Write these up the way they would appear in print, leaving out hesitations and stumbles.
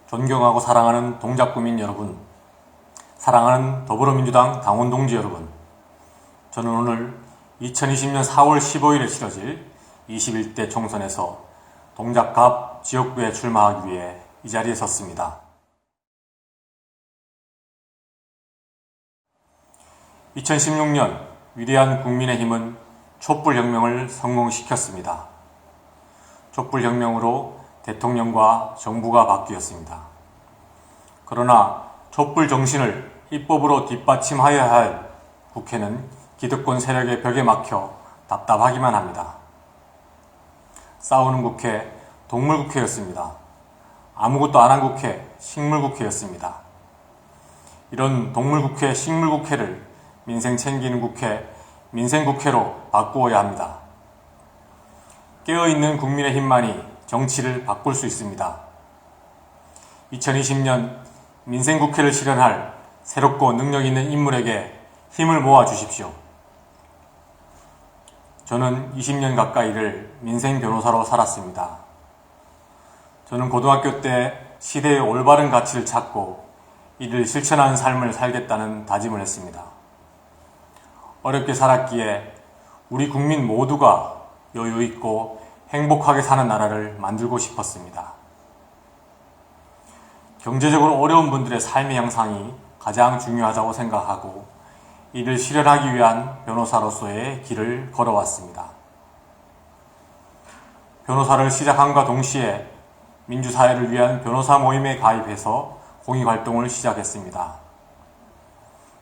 존경하고 사랑하는 동작구민 여러분, 사랑하는 더불어민주당 당원 동지 여러분, 저는 오늘 2020년 4월 15일에 치러질 21대 총선에서 동작갑 지역구에 출마하기 위해 이 자리에 섰습니다. 2016년 위대한 국민의힘은 촛불혁명을 성공시켰습니다. 촛불혁명으로 대통령과 정부가 바뀌었습니다. 그러나 촛불 정신을 입법으로 뒷받침하여야 할 국회는 기득권 세력의 벽에 막혀 답답하기만 합니다. 싸우는 국회, 동물국회였습니다. 아무것도 안 한 국회, 식물국회였습니다. 이런 동물국회, 식물국회를 민생 챙기는 국회, 민생국회로 바꾸어야 합니다. 깨어있는 국민의힘만이 정치를 바꿀 수 있습니다. 2020년 민생국회를 실현할 새롭고 능력 있는 인물에게 힘을 모아 주십시오. 저는 20년 가까이를 민생 변호사로 살았습니다. 저는 고등학교 때 시대의 올바른 가치를 찾고 이를 실천하는 삶을 살겠다는 다짐을 했습니다. 어렵게 살았기에 우리 국민 모두가 여유 있고 행복하게 사는 나라를 만들고 싶었습니다. 경제적으로 어려운 분들의 삶의 향상이 가장 중요하다고 생각하고 이를 실현하기 위한 변호사로서의 길을 걸어왔습니다. 변호사를 시작함과 동시에 민주사회를 위한 변호사 모임에 가입해서 공익활동을 시작했습니다.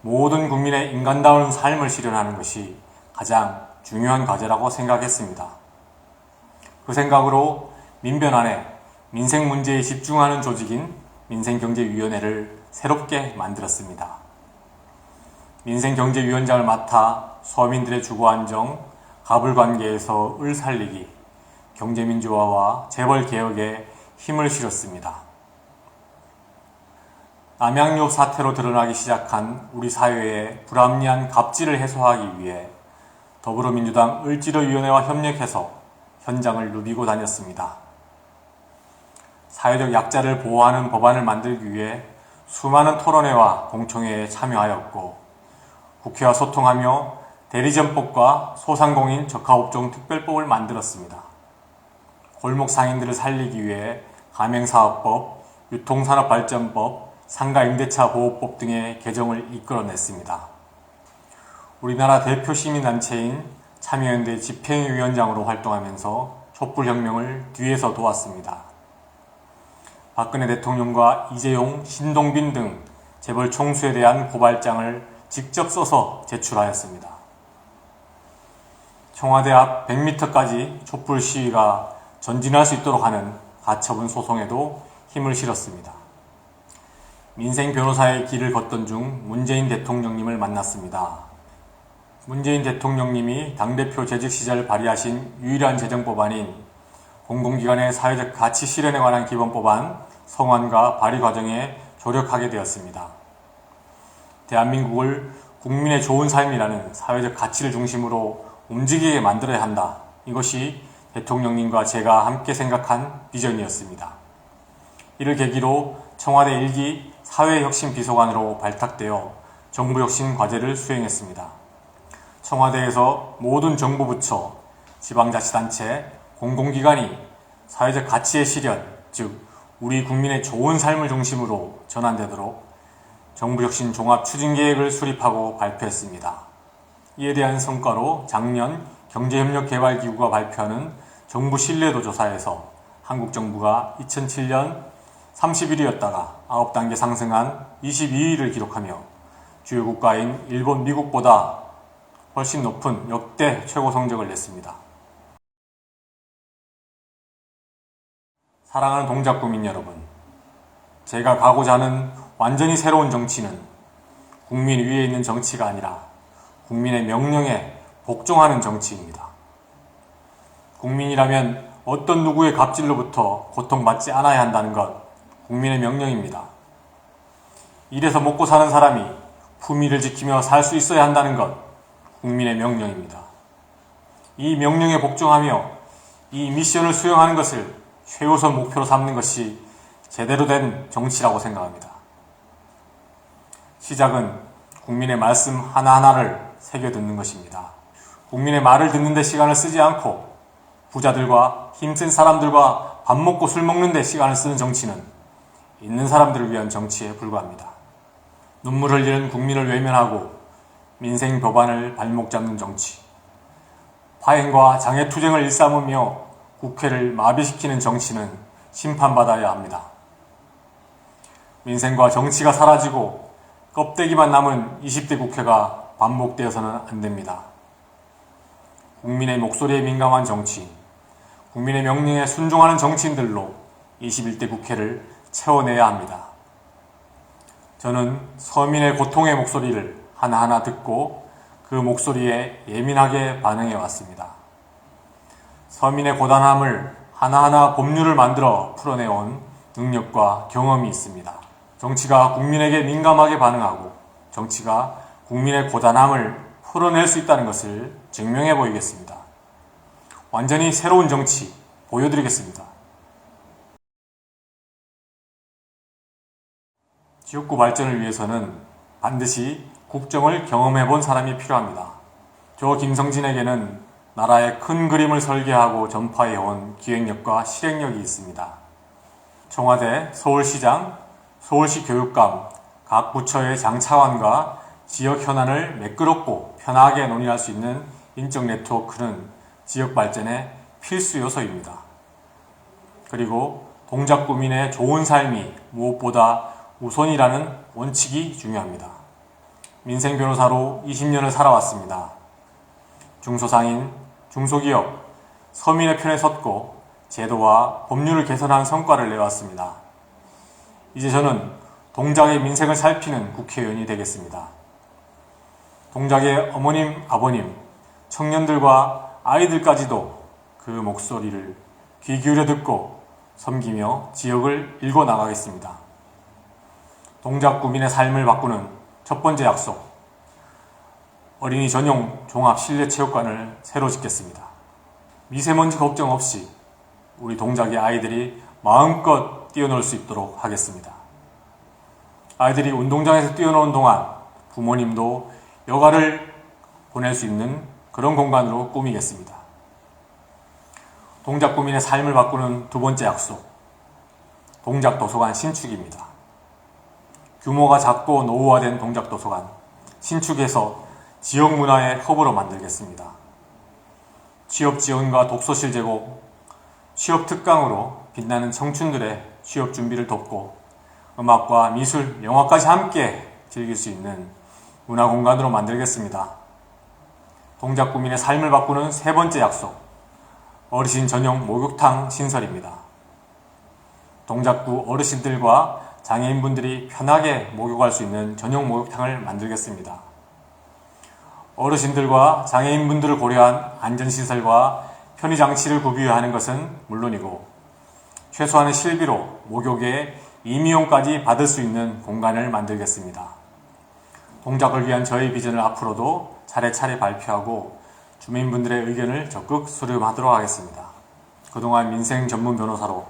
모든 국민의 인간다운 삶을 실현하는 것이 가장 중요한 과제라고 생각했습니다. 그 생각으로 민변 안에 민생 문제에 집중하는 조직인 민생경제위원회를 새롭게 만들었습니다. 민생경제위원장을 맡아 서민들의 주거안정, 가불관계에서 을 살리기, 경제민주화와 재벌개혁에 힘을 실었습니다. 남양유업 사태로 드러나기 시작한 우리 사회의 불합리한 갑질을 해소하기 위해 더불어민주당 을지로위원회와 협력해서 현장을 누비고 다녔습니다. 사회적 약자를 보호하는 법안을 만들기 위해 수많은 토론회와 공청회에 참여하였고 국회와 소통하며 대리점법과 소상공인 적하업종 특별법을 만들었습니다. 골목 상인들을 살리기 위해 가맹사업법, 유통산업발전법, 상가임대차 보호법 등의 개정을 이끌어냈습니다. 우리나라 대표 시민단체인 참여연대 집행위원장으로 활동하면서 촛불혁명을 뒤에서 도왔습니다. 박근혜 대통령과 이재용, 신동빈 등 재벌 총수에 대한 고발장을 직접 써서 제출하였습니다. 청와대 앞 100m까지 촛불 시위가 전진할 수 있도록 하는 가처분 소송에도 힘을 실었습니다. 민생 변호사의 길을 걷던 중 문재인 대통령님을 만났습니다. 문재인 대통령님이 당대표 재직 시절 발의하신 유일한 재정법안인 공공기관의 사회적 가치 실현에 관한 기본법안 성안과 발의 과정에 조력하게 되었습니다. 대한민국을 국민의 좋은 삶이라는 사회적 가치를 중심으로 움직이게 만들어야 한다. 이것이 대통령님과 제가 함께 생각한 비전이었습니다. 이를 계기로 청와대 1기 사회혁신비서관으로 발탁되어 정부혁신 과제를 수행했습니다. 청와대에서 모든 정부 부처, 지방자치단체, 공공기관이 사회적 가치의 실현, 즉 우리 국민의 좋은 삶을 중심으로 전환되도록 정부혁신 종합추진계획을 수립하고 발표했습니다. 이에 대한 성과로 작년 경제협력개발기구가 발표하는 정부 신뢰도 조사에서 한국 정부가 2007년 31위였다가 9단계 상승한 22위를 기록하며 주요 국가인 일본, 미국보다 훨씬 높은 역대 최고 성적을 냈습니다. 사랑하는 동작구민 여러분, 제가 가고자 하는 완전히 새로운 정치는 국민 위에 있는 정치가 아니라 국민의 명령에 복종하는 정치입니다. 국민이라면 어떤 누구의 갑질로부터 고통받지 않아야 한다는 것, 국민의 명령입니다. 일해서 먹고 사는 사람이 품위를 지키며 살 수 있어야 한다는 것, 국민의 명령입니다. 이 명령에 복종하며 이 미션을 수행하는 것을 최우선 목표로 삼는 것이 제대로 된 정치라고 생각합니다. 시작은 국민의 말씀 하나하나를 새겨듣는 것입니다. 국민의 말을 듣는 데 시간을 쓰지 않고 부자들과 힘센 사람들과 밥 먹고 술 먹는 데 시간을 쓰는 정치는 있는 사람들을 위한 정치에 불과합니다. 눈물 흘리는 국민을 외면하고 민생 벼반을 발목 잡는 정치, 파행과 장애투쟁을 일삼으며 국회를 마비시키는 정치는 심판받아야 합니다. 민생과 정치가 사라지고 껍데기만 남은 20대 국회가 반복되어서는 안 됩니다. 국민의 목소리에 민감한 정치인, 국민의 명령에 순종하는 정치인들로 21대 국회를 채워내야 합니다. 저는 서민의 고통의 목소리를 하나하나 듣고 그 목소리에 예민하게 반응해 왔습니다. 서민의 고단함을 하나하나 법률을 만들어 풀어내온 능력과 경험이 있습니다. 정치가 국민에게 민감하게 반응하고 정치가 국민의 고단함을 풀어낼 수 있다는 것을 증명해 보이겠습니다. 완전히 새로운 정치 보여드리겠습니다. 지역구 발전을 위해서는 반드시 국정을 경험해 본 사람이 필요합니다. 저 김성진에게는 나라의 큰 그림을 설계하고 전파해온 기획력과 실행력이 있습니다. 청와대, 서울시장, 서울시 교육감, 각 부처의 장차관과 지역 현안을 매끄럽고 편하게 논의할 수 있는 인적 네트워크는 지역 발전의 필수 요소입니다. 그리고 동작구민의 좋은 삶이 무엇보다 우선이라는 원칙이 중요합니다. 민생 변호사로 20년을 살아왔습니다. 중소상인, 중소기업, 서민의 편에 섰고 제도와 법률을 개선한 성과를 내왔습니다. 이제 저는 동작의 민생을 살피는 국회의원이 되겠습니다. 동작의 어머님, 아버님, 청년들과 아이들까지도 그 목소리를 귀 기울여 듣고 섬기며 지역을 읽어나가겠습니다. 동작구민의 삶을 바꾸는 첫 번째 약속, 어린이 전용 종합 실내 체육관을 새로 짓겠습니다. 미세먼지 걱정 없이 우리 동작의 아이들이 마음껏 뛰어놀 수 있도록 하겠습니다. 아이들이 운동장에서 뛰어노는 동안 부모님도 여가를 보낼 수 있는 그런 공간으로 꾸미겠습니다. 동작구민의 삶을 바꾸는 두 번째 약속, 동작도서관 신축입니다. 규모가 작고 노후화된 동작도서관, 신축해서 지역 문화의 허브로 만들겠습니다. 취업 지원과 독서실 제공, 취업 특강으로 빛나는 청춘들의 취업 준비를 돕고 음악과 미술, 영화까지 함께 즐길 수 있는 문화공간으로 만들겠습니다. 동작구민의 삶을 바꾸는 세 번째 약속, 어르신 전용 목욕탕 신설입니다. 동작구 어르신들과 장애인분들이 편하게 목욕할 수 있는 전용 목욕탕을 만들겠습니다. 어르신들과 장애인분들을 고려한 안전시설과 편의장치를 구비하는 것은 물론이고 최소한의 실비로 목욕에 임의용까지 받을 수 있는 공간을 만들겠습니다. 동작을 위한 저의 비전을 앞으로도 차례차례 발표하고 주민분들의 의견을 적극 수렴하도록 하겠습니다. 그동안 민생 전문 변호사로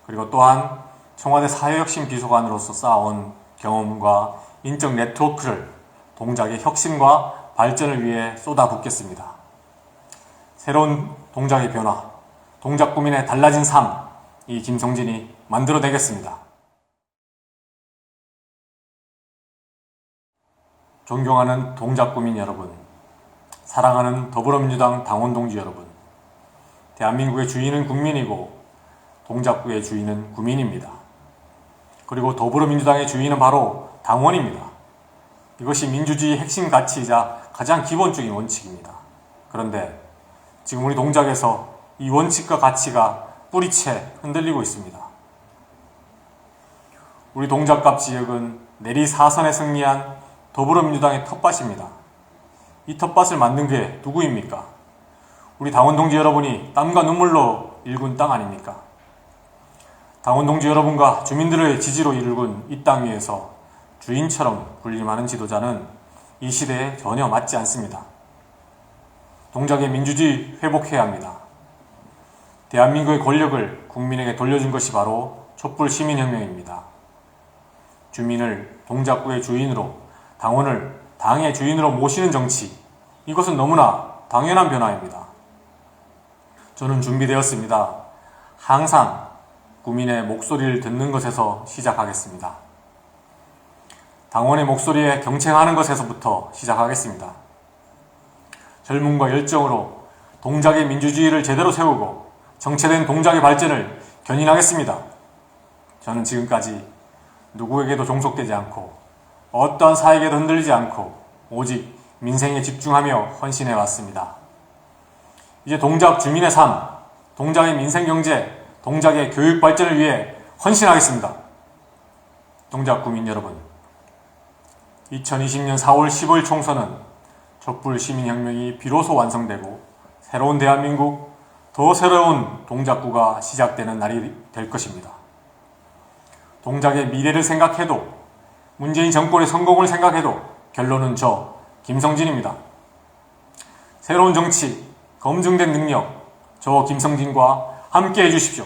그리고 또한 청와대 사회혁신 비서관으로서 쌓아온 경험과 인적 네트워크를 동작의 혁신과 발전을 위해 쏟아붓겠습니다. 새로운 동작의 변화, 동작구민의 달라진 삶, 이 김성진이 만들어내겠습니다. 존경하는 동작구민 여러분, 사랑하는 더불어민주당 당원동지 여러분, 대한민국의 주인은 국민이고 동작구의 주인은 구민입니다. 그리고 더불어민주당의 주인은 바로 당원입니다. 이것이 민주주의의 핵심 가치이자 가장 기본적인 원칙입니다. 그런데 지금 우리 동작에서 이 원칙과 가치가 뿌리채 흔들리고 있습니다. 우리 동작갑 지역은 내리 4선에 승리한 더불어민주당의 텃밭입니다. 이 텃밭을 만든 게 누구입니까? 우리 당원동지 여러분이 땀과 눈물로 일군 땅 아닙니까? 당원동지 여러분과 주민들의 지지로 일군 이 땅 위에서 주인처럼 군림하는 지도자는 이 시대에 전혀 맞지 않습니다. 동작의 민주주의 회복해야 합니다. 대한민국의 권력을 국민에게 돌려준 것이 바로 촛불 시민혁명입니다. 주민을 동작구의 주인으로, 당원을 당의 주인으로 모시는 정치, 이것은 너무나 당연한 변화입니다. 저는 준비되었습니다. 항상 구민의 목소리를 듣는 것에서 시작하겠습니다. 당원의 목소리에 경청하는 것에서부터 시작하겠습니다. 젊음과 열정으로 동작의 민주주의를 제대로 세우고 정체된 동작의 발전을 견인하겠습니다. 저는 지금까지 누구에게도 종속되지 않고 어떠한 사익에도 흔들리지 않고 오직 민생에 집중하며 헌신해 왔습니다. 이제 동작 주민의 삶, 동작의 민생경제, 동작의 교육 발전을 위해 헌신하겠습니다. 동작 구민 여러분, 2020년 4월 15일 총선은 촛불 시민혁명이 비로소 완성되고 새로운 대한민국, 더 새로운 동작구가 시작되는 날이 될 것입니다. 동작의 미래를 생각해도, 문재인 정권의 성공을 생각해도 결론은 저 김성진입니다. 새로운 정치, 검증된 능력, 저 김성진과 함께 해주십시오.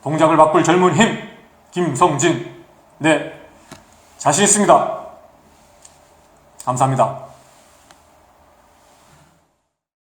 동작을 바꿀 젊은 힘, 김성진. 네, 자신 있습니다. 감사합니다.